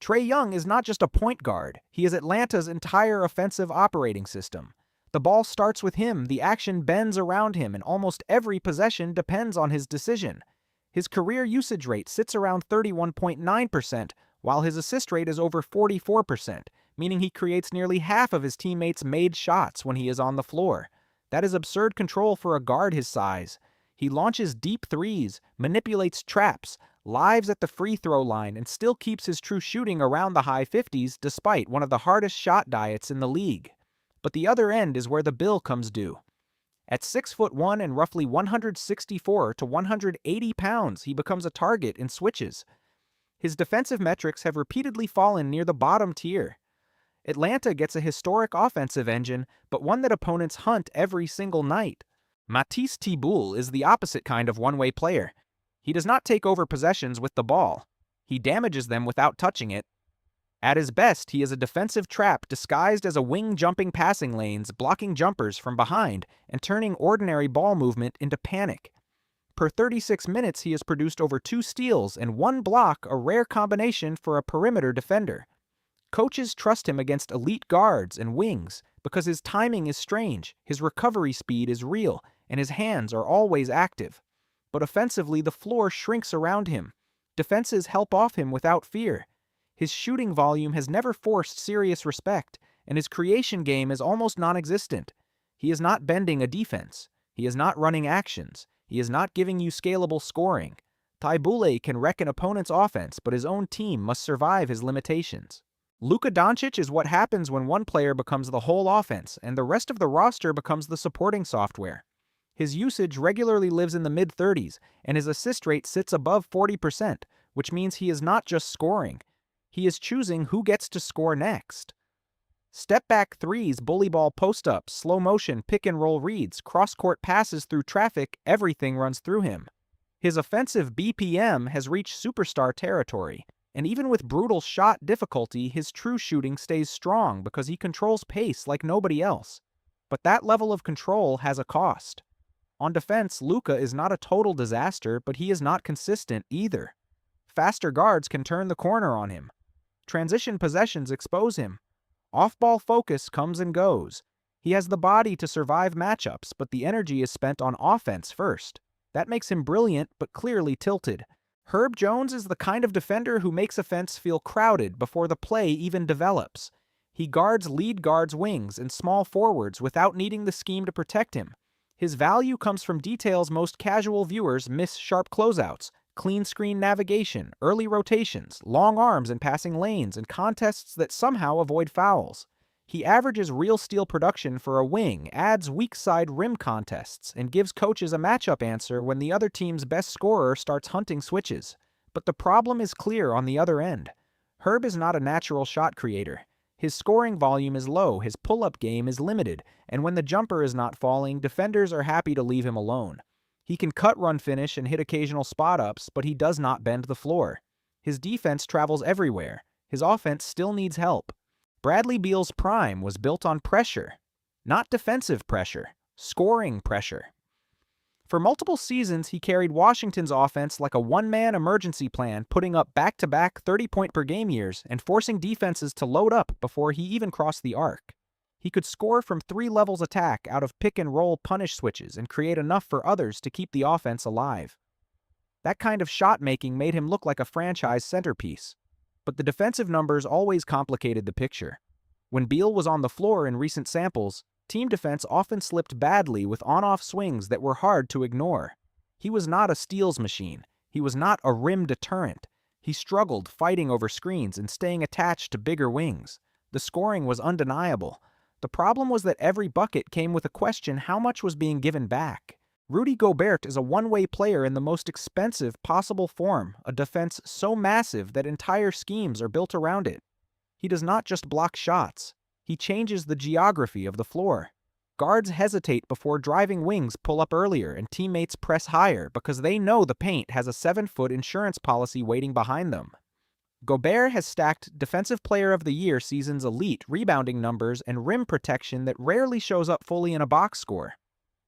Trae Young is not just a point guard, he is Atlanta's entire offensive operating system. The ball starts with him, the action bends around him, and almost every possession depends on his decision. His career usage rate sits around 31.9%, while his assist rate is over 44%, meaning he creates nearly half of his teammates' made shots when he is on the floor. That is absurd control for a guard his size. He launches deep threes, manipulates traps, lives at the free throw line, and still keeps his true shooting around the high 50s despite one of the hardest shot diets in the league. But the other end is where the bill comes due. At 6'1" and roughly 164 to 180 pounds, he becomes a target in switches. His defensive metrics have repeatedly fallen near the bottom tier. Atlanta gets a historic offensive engine, but one that opponents hunt every single night. Matisse Thybulle is the opposite kind of one-way player. He does not take over possessions with the ball. He damages them without touching it. At his best, he is a defensive trap disguised as a wing jumping passing lanes, blocking jumpers from behind and turning ordinary ball movement into panic. Per 36 minutes, he has produced over 2 steals and 1 block, a rare combination for a perimeter defender. Coaches trust him against elite guards and wings because his timing is strange, his recovery speed is real, and his hands are always active. But offensively, the floor shrinks around him. Defenses help off him without fear. His shooting volume has never forced serious respect, and his creation game is almost non-existent. He is not bending a defense. He is not running actions. He is not giving you scalable scoring. Thybulle can wreck an opponent's offense, but his own team must survive his limitations. Luka Doncic is what happens when one player becomes the whole offense, and the rest of the roster becomes the supporting software. His usage regularly lives in the mid-30s, and his assist rate sits above 40%, which means he is not just scoring. He is choosing who gets to score next. Step-back threes, bully ball post-ups, slow-motion pick-and-roll reads, cross-court passes through traffic, everything runs through him. His offensive BPM has reached superstar territory, and even with brutal shot difficulty, his true shooting stays strong because he controls pace like nobody else. But that level of control has a cost. On defense, Luka is not a total disaster, but he is not consistent either. Faster guards can turn the corner on him. Transition possessions expose him. Off-ball focus comes and goes. He has the body to survive matchups, but the energy is spent on offense first. That makes him brilliant, but clearly tilted. Herb Jones is the kind of defender who makes offense feel crowded before the play even develops. He guards lead guards' wings and small forwards without needing the scheme to protect him. His value comes from details most casual viewers miss: sharp closeouts, clean screen navigation, early rotations, long arms in passing lanes, and contests that somehow avoid fouls. He averages real steal production for a wing, adds weak side rim contests, and gives coaches a matchup answer when the other team's best scorer starts hunting switches. But the problem is clear on the other end. Herb is not a natural shot creator. His scoring volume is low, his pull-up game is limited, and when the jumper is not falling, defenders are happy to leave him alone. He can cut, run, finish, and hit occasional spot-ups, but he does not bend the floor. His defense travels everywhere. His offense still needs help. Bradley Beal's prime was built on pressure. Not defensive pressure, scoring pressure. For multiple seasons, he carried Washington's offense like a one-man emergency plan, putting up back-to-back 30-point-per-game years and forcing defenses to load up before he even crossed the arc. He could score from 3 levels attack out of pick-and-roll punish switches and create enough for others to keep the offense alive. That kind of shot-making made him look like a franchise centerpiece. But the defensive numbers always complicated the picture. When Beal was on the floor in recent samples, team defense often slipped badly with on-off swings that were hard to ignore. He was not a steals machine. He was not a rim deterrent. He struggled fighting over screens and staying attached to bigger wings. The scoring was undeniable. The problem was that every bucket came with a question: how much was being given back? Rudy Gobert is a one-way player in the most expensive possible form, a defense so massive that entire schemes are built around it. He does not just block shots. He changes the geography of the floor. Guards hesitate before driving wings pull up earlier and teammates press higher because they know the paint has a 7-foot insurance policy waiting behind them. Gobert has stacked Defensive Player of the Year season's elite rebounding numbers and rim protection that rarely shows up fully in a box score.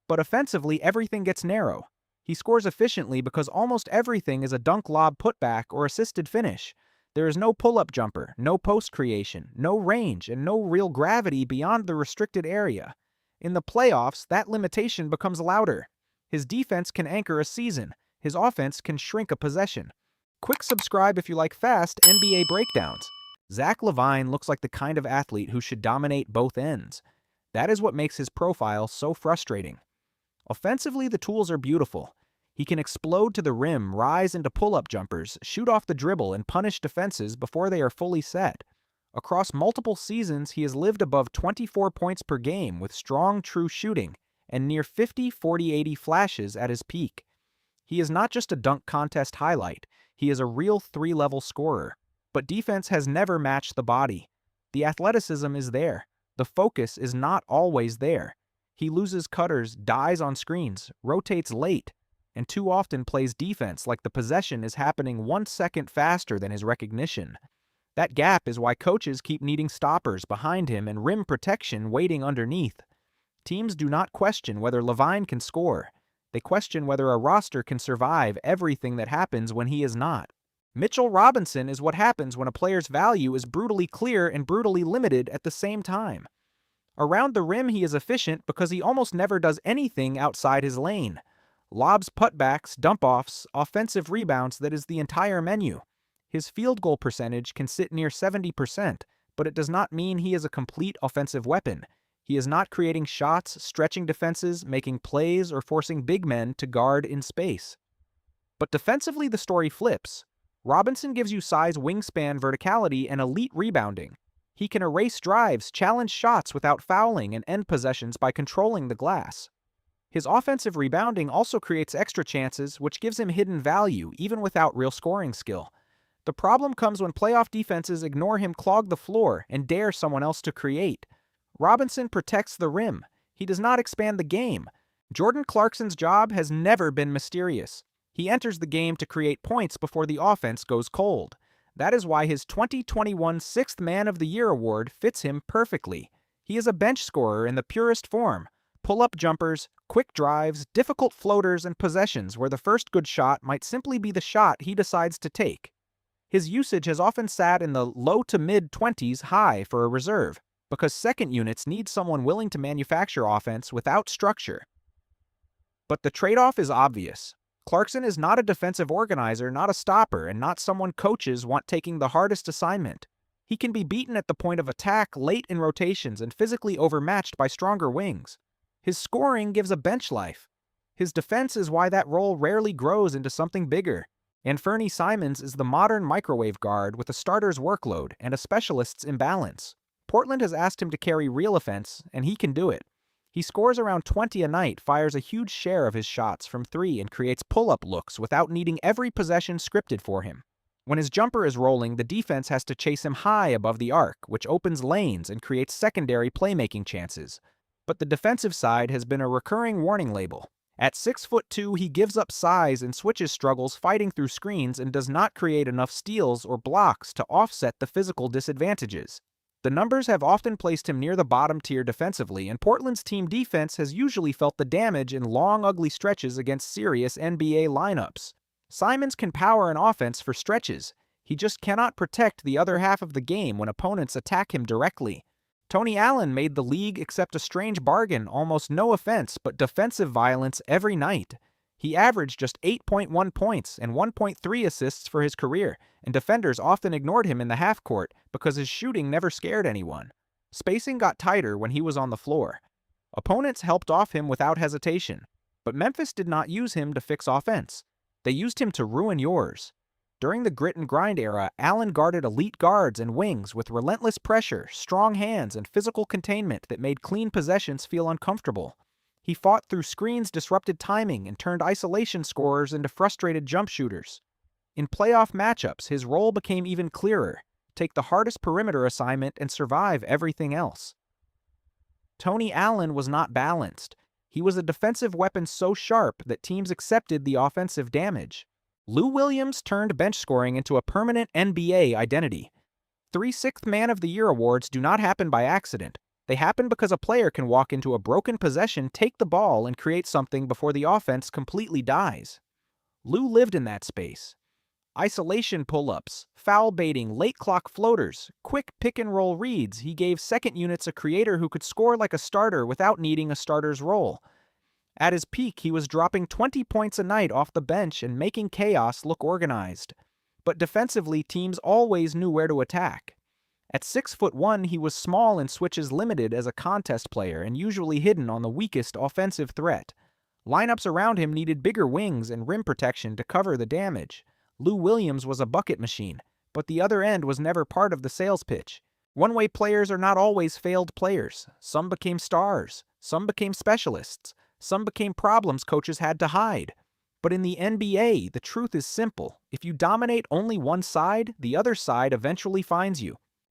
But offensively, everything gets narrow. He scores efficiently because almost everything is a dunk lob putback or assisted finish. There is no pull-up jumper, no post creation, no range, and no real gravity beyond the restricted area. In the playoffs, that limitation becomes louder. His defense can anchor a season. His offense can shrink a possession. Quick subscribe if you like fast NBA breakdowns. Zach LaVine looks like the kind of athlete who should dominate both ends. That is what makes his profile so frustrating. Offensively, the tools are beautiful. He can explode to the rim, rise into pull-up jumpers, shoot off the dribble, and punish defenses before they are fully set. Across multiple seasons, he has lived above 24 points per game with strong, true shooting and near 50 40-80 flashes at his peak. He is not just a dunk contest highlight, he is a real three-level scorer. But defense has never matched the body. The athleticism is there. The focus is not always there. He loses cutters, dies on screens, rotates late, and too often plays defense like the possession is happening 1 second faster than his recognition. That gap is why coaches keep needing stoppers behind him and rim protection waiting underneath. Teams do not question whether LaVine can score. They question whether a roster can survive everything that happens when he is not. Mitchell Robinson is what happens when a player's value is brutally clear and brutally limited at the same time. Around the rim, he is efficient because he almost never does anything outside his lane. Lobs, putbacks, dump-offs, offensive rebounds, that is the entire menu. His field goal percentage can sit near 70%, but it does not mean he is a complete offensive weapon. He is not creating shots, stretching defenses, making plays, or forcing big men to guard in space. But defensively, the story flips. Robinson gives you size, wingspan, verticality, and elite rebounding. He can erase drives, challenge shots without fouling, and end possessions by controlling the glass. His offensive rebounding also creates extra chances, which gives him hidden value, even without real scoring skill. The problem comes when playoff defenses ignore him, clog the floor, and dare someone else to create. Robinson protects the rim. He does not expand the game. Jordan Clarkson's job has never been mysterious. He enters the game to create points before the offense goes cold. That is why his 2021 Sixth Man of the Year award fits him perfectly. He is a bench scorer in the purest form. Pull-up jumpers, quick drives, difficult floaters, and possessions where the first good shot might simply be the shot he decides to take. His usage has often sat in the low to mid-20s high for a reserve, because second units need someone willing to manufacture offense without structure. But the trade-off is obvious. Clarkson is not a defensive organizer, not a stopper, and not someone coaches want taking the hardest assignment. He can be beaten at the point of attack, late in rotations, and physically overmatched by stronger wings. His scoring gives a bench life. His defense is why that role rarely grows into something bigger. Anfernee Simons is the modern microwave guard with a starter's workload and a specialist's imbalance. Portland has asked him to carry real offense, and he can do it. He scores around 20 a night, fires a huge share of his shots from three, and creates pull-up looks without needing every possession scripted for him. When his jumper is rolling, the defense has to chase him high above the arc, which opens lanes and creates secondary playmaking chances. But the defensive side has been a recurring warning label. At 6'2", he gives up size and switches struggles fighting through screens and does not create enough steals or blocks to offset the physical disadvantages. The numbers have often placed him near the bottom tier defensively, and Portland's team defense has usually felt the damage in long, ugly stretches against serious NBA lineups. Simons can power an offense for stretches. He just cannot protect the other half of the game when opponents attack him directly. Tony Allen made the league accept a strange bargain, almost no offense, but defensive violence every night. He averaged just 8.1 points and 1.3 assists for his career, and defenders often ignored him in the half-court because his shooting never scared anyone. Spacing got tighter when he was on the floor. Opponents helped off him without hesitation, but Memphis did not use him to fix offense. They used him to ruin yours. During the grit and grind era, Allen guarded elite guards and wings with relentless pressure, strong hands, and physical containment that made clean possessions feel uncomfortable. He fought through screens, disrupted timing, and turned isolation scorers into frustrated jump shooters. In playoff matchups, his role became even clearer. Take the hardest perimeter assignment and survive everything else. Tony Allen was not balanced. He was a defensive weapon so sharp that teams accepted the offensive damage. Lou Williams turned bench scoring into a permanent NBA identity. 3 Sixth Man of the Year awards do not happen by accident. They happen because a player can walk into a broken possession, take the ball, and create something before the offense completely dies. Lou lived in that space. Isolation pull-ups, foul baiting, late clock floaters, quick pick-and-roll reads. He gave second units a creator who could score like a starter without needing a starter's role. At his peak, he was dropping 20 points a night off the bench and making chaos look organized. But defensively, teams always knew where to attack. At 6'1", he was small and switches limited as a contest player and usually hidden on the weakest offensive threat. Lineups around him needed bigger wings and rim protection to cover the damage. Lou Williams was a bucket machine, but the other end was never part of the sales pitch. One-way players are not always failed players. Some became stars. Some became specialists. Some became problems coaches had to hide. But in the NBA, the truth is simple. If you dominate only one side, the other side eventually finds you.